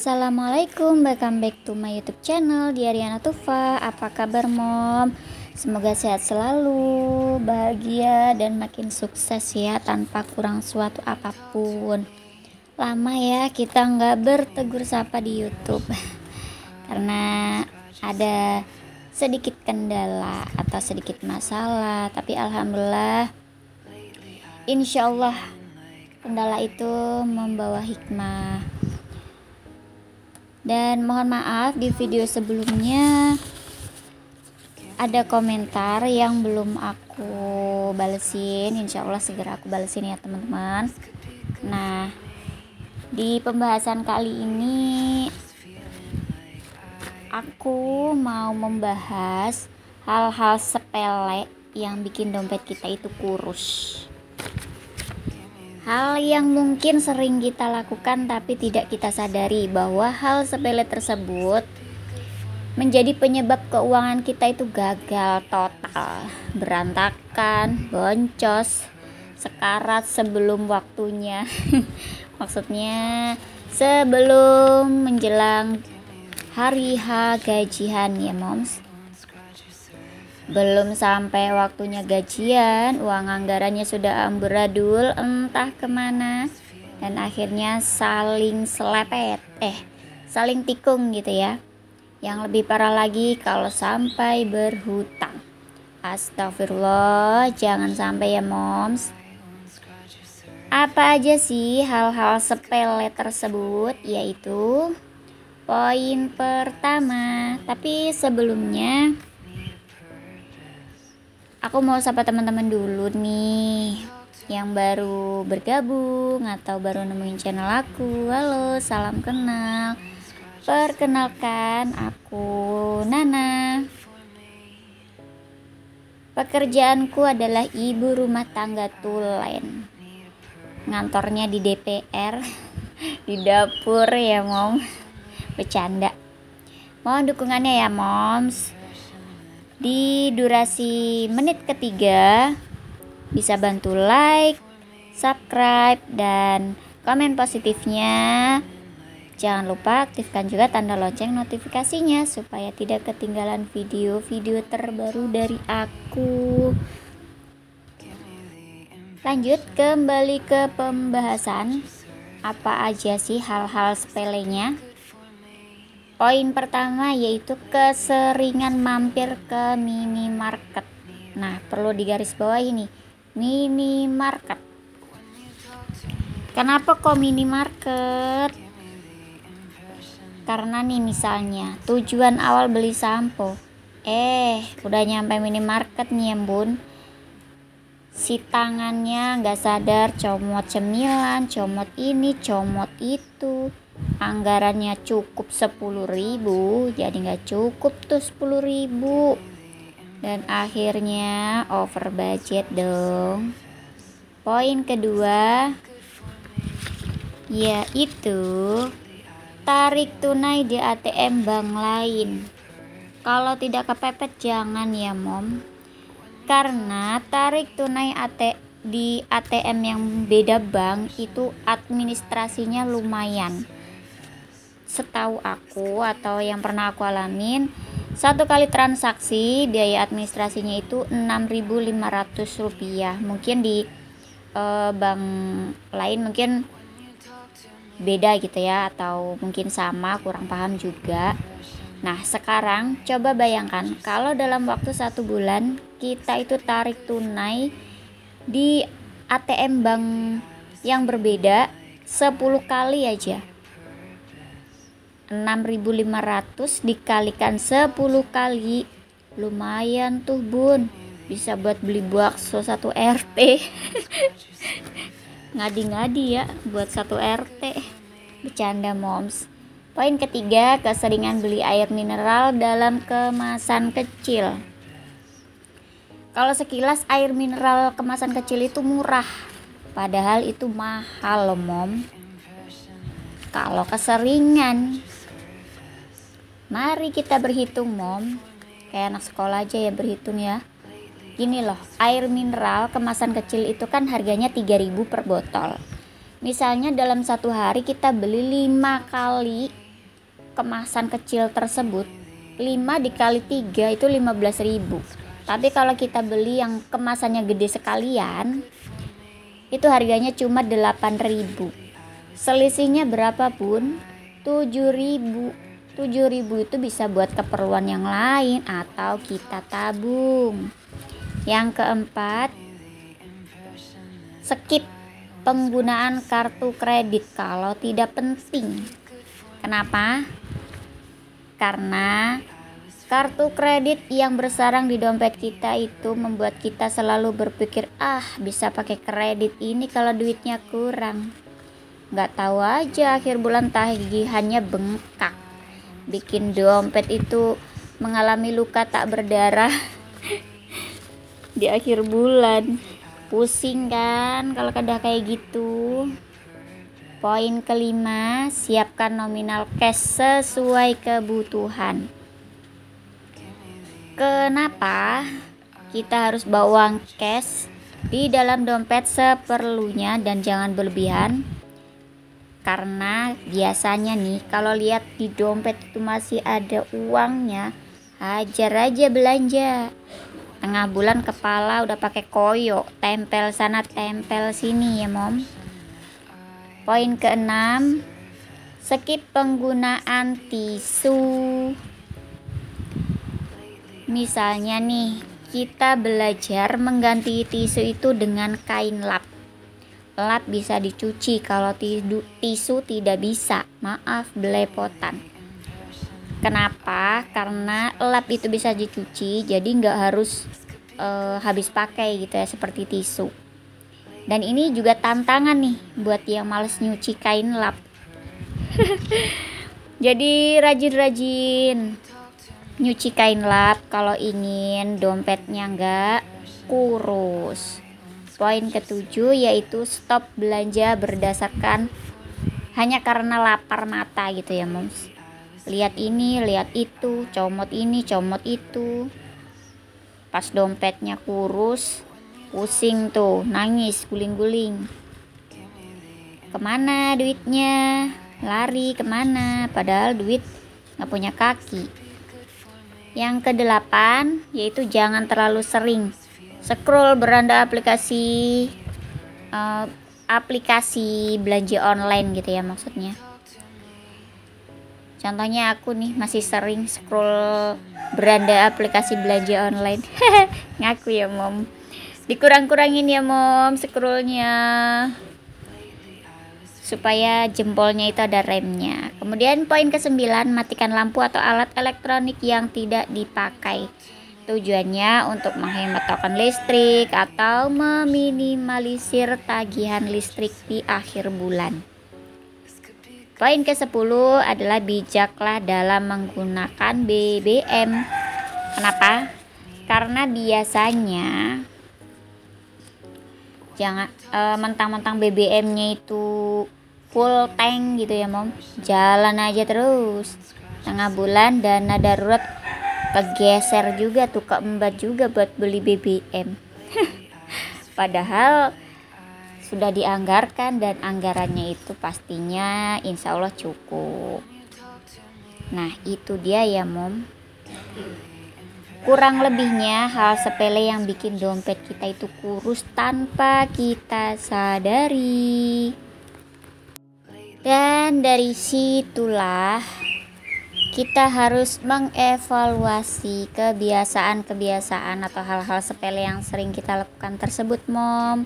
Assalamualaikum, welcome back to my YouTube channel Diariana Tufa. Apa kabar mom? Semoga sehat selalu, bahagia dan makin sukses ya, tanpa kurang suatu apapun. Lama ya kita nggak bertegur sapa di YouTube karena ada sedikit kendala atau sedikit masalah, tapi alhamdulillah insya Allah kendala itu membawa hikmah. Dan mohon maaf, di video sebelumnya ada komentar yang belum aku balesin. Insya Allah segera aku balesin ya teman-teman. Nah, di pembahasan kali ini aku mau membahas hal-hal sepele yang bikin dompet kita itu kurus. Hal yang mungkin sering kita lakukan tapi tidak kita sadari bahwa hal sepele tersebut menjadi penyebab keuangan kita itu gagal total, berantakan, boncos, sekarat sebelum waktunya. Maksudnya sebelum menjelang hari H gajian ya moms. Belum sampai waktunya gajian, uang anggarannya sudah amburadul entah kemana, dan akhirnya saling selepet, saling tikung gitu ya. Yang lebih parah lagi kalau sampai berhutang. Astagfirullah, jangan sampai ya moms. Apa aja sih hal-hal sepele tersebut? Yaitu poin pertama, tapi sebelumnya aku mau sapa teman-teman dulu nih yang baru bergabung atau baru nemuin channel aku. Halo, salam kenal. Perkenalkan, aku Nana. Pekerjaanku adalah ibu rumah tangga tulen. Ngantornya di DPR, di dapur ya mom. Bercanda. Mohon dukungannya ya moms. Di durasi menit ketiga bisa bantu like, subscribe, dan komen positifnya. Jangan lupa aktifkan juga tanda lonceng notifikasinya supaya tidak ketinggalan video-video terbaru dari aku. Lanjut kembali ke pembahasan. Apa aja sih hal-hal sepelenya? Poin pertama yaitu keseringan mampir ke minimarket. Nah, perlu digarisbawahi nih, minimarket. Kenapa kok minimarket? Karena nih misalnya tujuan awal beli sampo, udah nyampe minimarket nih ya bun, si tangannya nggak sadar comot cemilan, comot ini, comot itu. Anggarannya cukup 10.000, jadi nggak cukup tuh 10.000, dan akhirnya over budget dong. Poin kedua yaitu tarik tunai di ATM bank lain. Kalau tidak kepepet jangan ya mom, karena tarik tunai di ATM yang beda bank itu administrasinya lumayan. Setahu aku atau yang pernah aku alamin, satu kali transaksi biaya administrasinya itu Rp6.500. Mungkin di bank lain mungkin beda gitu ya, atau mungkin sama, kurang paham juga. Nah sekarang coba bayangkan kalau dalam waktu 1 bulan kita itu tarik tunai di ATM bank yang berbeda 10 kali aja, 6.500 dikalikan 10 kali, lumayan tuh bun, bisa buat beli bakso 1 RT. Ngadi-ngadi ya buat 1 RT. Bercanda moms. Poin ketiga, keseringan beli air mineral dalam kemasan kecil. Kalau sekilas air mineral kemasan kecil itu murah, padahal itu mahal loh mom. Kalau keseringan, mari kita berhitung mom, kayak anak sekolah aja ya berhitung ya. Gini loh, air mineral kemasan kecil itu kan harganya 3.000 per botol. Misalnya dalam 1 hari kita beli 5 kali kemasan kecil tersebut 5 dikali 3 itu 15.000. Tapi kalau kita beli yang kemasannya gede sekalian itu harganya cuma 8.000. Selisihnya berapapun 7.000. 7.000 itu bisa buat keperluan yang lain atau kita tabung. Yang keempat, skip penggunaan kartu kredit kalau tidak penting. Kenapa? Karena kartu kredit yang bersarang di dompet kita itu membuat kita selalu berpikir, bisa pakai kredit ini kalau duitnya kurang. Nggak tahu aja akhir bulan tagihannya bengkak, bikin dompet itu mengalami luka tak berdarah di akhir bulan. Pusing kan kalau udah kayak gitu. Poin kelima, siapkan nominal cash sesuai kebutuhan. Kenapa kita harus bawa uang cash di dalam dompet seperlunya dan jangan berlebihan? Karena biasanya nih kalau lihat di dompet itu masih ada uangnya, hajar aja belanja. Tengah bulan kepala udah pakai koyo, tempel sana tempel sini ya mom. Poin keenam, skip penggunaan tisu. Misalnya nih, kita belajar mengganti tisu itu dengan kain lap. Lap bisa dicuci, kalau tisu tidak bisa. Maaf, belepotan. Kenapa? Karena lap itu bisa dicuci, jadi nggak harus habis pakai gitu ya, seperti tisu. Dan ini juga tantangan nih buat yang males nyuci kain lap. Jadi rajin-rajin nyuci kain lap kalau ingin dompetnya nggak kurus. Poin ketujuh yaitu stop belanja berdasarkan hanya karena lapar mata gitu ya moms. Lihat ini, lihat itu, comot ini, comot itu. Pas dompetnya kurus, pusing tuh, nangis, guling-guling. Kemana duitnya? Lari kemana? Padahal duit nggak punya kaki. Yang kedelapan yaitu jangan terlalu sering scroll beranda aplikasi belanja online gitu ya maksudnya. Contohnya aku nih masih sering scroll beranda aplikasi belanja online. Ngaku ya mom. Dikurang-kurangin ya mom scrollnya supaya jempolnya itu ada remnya. Kemudian poin ke-9, matikan lampu atau alat elektronik yang tidak dipakai. Tujuannya untuk menghemat token listrik atau meminimalisir tagihan listrik di akhir bulan. Poin ke-10 adalah bijaklah dalam menggunakan BBM. Kenapa? Karena biasanya jangan mentang-mentang BBM-nya itu full tank gitu ya mom, jalan aja terus. Tengah bulan dana darurat kegeser juga tuh, keembat juga buat beli BBM. Padahal sudah dianggarkan dan anggarannya itu pastinya insya Allah cukup. Nah itu dia ya mom, kurang lebihnya hal sepele yang bikin dompet kita itu kurus tanpa kita sadari. Dan dari situlah kita harus mengevaluasi kebiasaan-kebiasaan atau hal-hal sepele yang sering kita lakukan tersebut mom.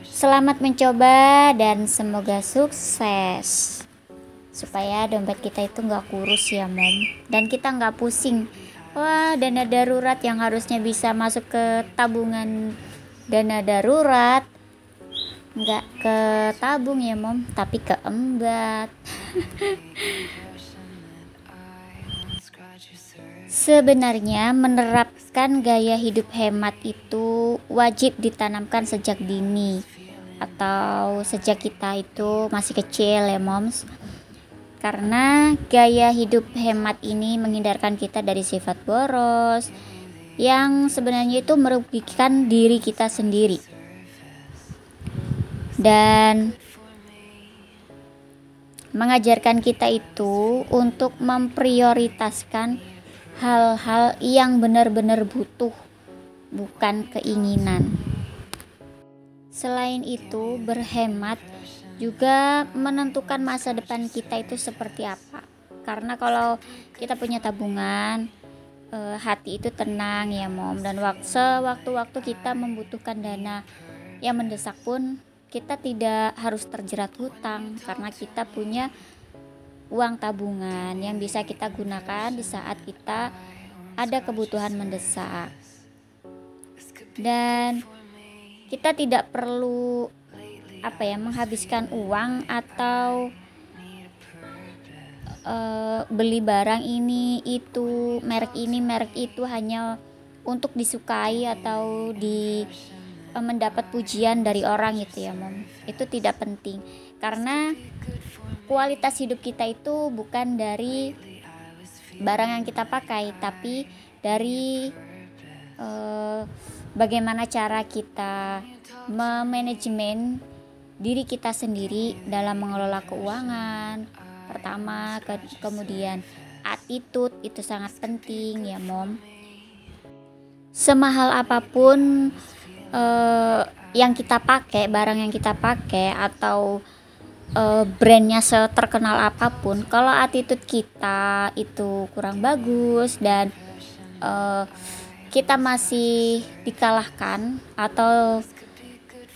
Selamat mencoba dan semoga sukses supaya dompet kita itu nggak kurus ya mom, dan kita nggak pusing. Wah, dana darurat yang harusnya bisa masuk ke tabungan dana darurat nggak ke tabung ya mom, tapi ke embat. Sebenarnya menerapkan gaya hidup hemat itu wajib ditanamkan sejak dini atau sejak kita itu masih kecil ya moms. Karena gaya hidup hemat ini menghindarkan kita dari sifat boros yang sebenarnya itu merugikan diri kita sendiri. Dan mengajarkan kita itu untuk memprioritaskan hal-hal yang benar-benar butuh, bukan keinginan. Selain itu, berhemat juga menentukan masa depan kita itu seperti apa. Karena kalau kita punya tabungan, hati itu tenang ya Mom, dan sewaktu-waktu kita membutuhkan dana yang mendesak pun kita tidak harus terjerat hutang karena kita punya uang tabungan yang bisa kita gunakan di saat kita ada kebutuhan mendesak. Dan kita tidak perlu menghabiskan uang atau beli barang ini itu, merek ini merek itu hanya untuk disukai atau mendapat pujian dari orang gitu ya Mom. Itu tidak penting karena kualitas hidup kita itu bukan dari barang yang kita pakai, tapi dari bagaimana cara kita memanajemen diri kita sendiri dalam mengelola keuangan. Pertama, kemudian attitude itu sangat penting ya Mom. Semahal apapun yang kita pakai, barang yang kita pakai atau brandnya seterkenal apapun, kalau attitude kita itu kurang bagus dan kita masih dikalahkan atau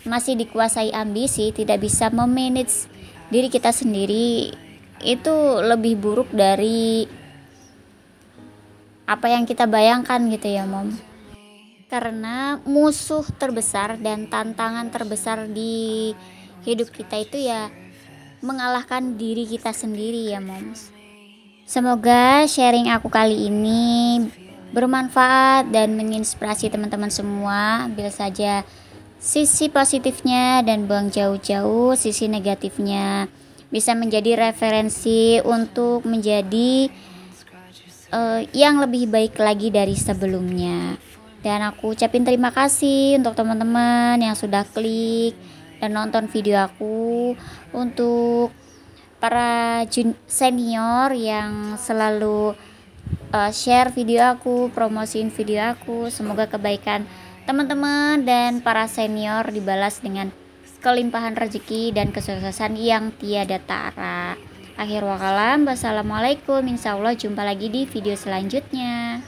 masih dikuasai ambisi, tidak bisa memanage diri kita sendiri, itu lebih buruk dari apa yang kita bayangkan gitu ya Mom. Karena musuh terbesar dan tantangan terbesar di hidup kita itu ya mengalahkan diri kita sendiri ya Mom. Semoga sharing aku kali ini bermanfaat dan menginspirasi teman-teman semua. Ambil saja sisi positifnya dan buang jauh-jauh sisi negatifnya. Bisa menjadi referensi untuk menjadi yang lebih baik lagi dari sebelumnya. Dan aku ucapin terima kasih untuk teman-teman yang sudah klik dan nonton video aku. Untuk para senior yang selalu share video aku, promosiin video aku, semoga kebaikan teman-teman dan para senior dibalas dengan kelimpahan rezeki dan kesuksesan yang tiada tara. Akhir wakalam, wassalamualaikum, insyaallah jumpa lagi di video selanjutnya.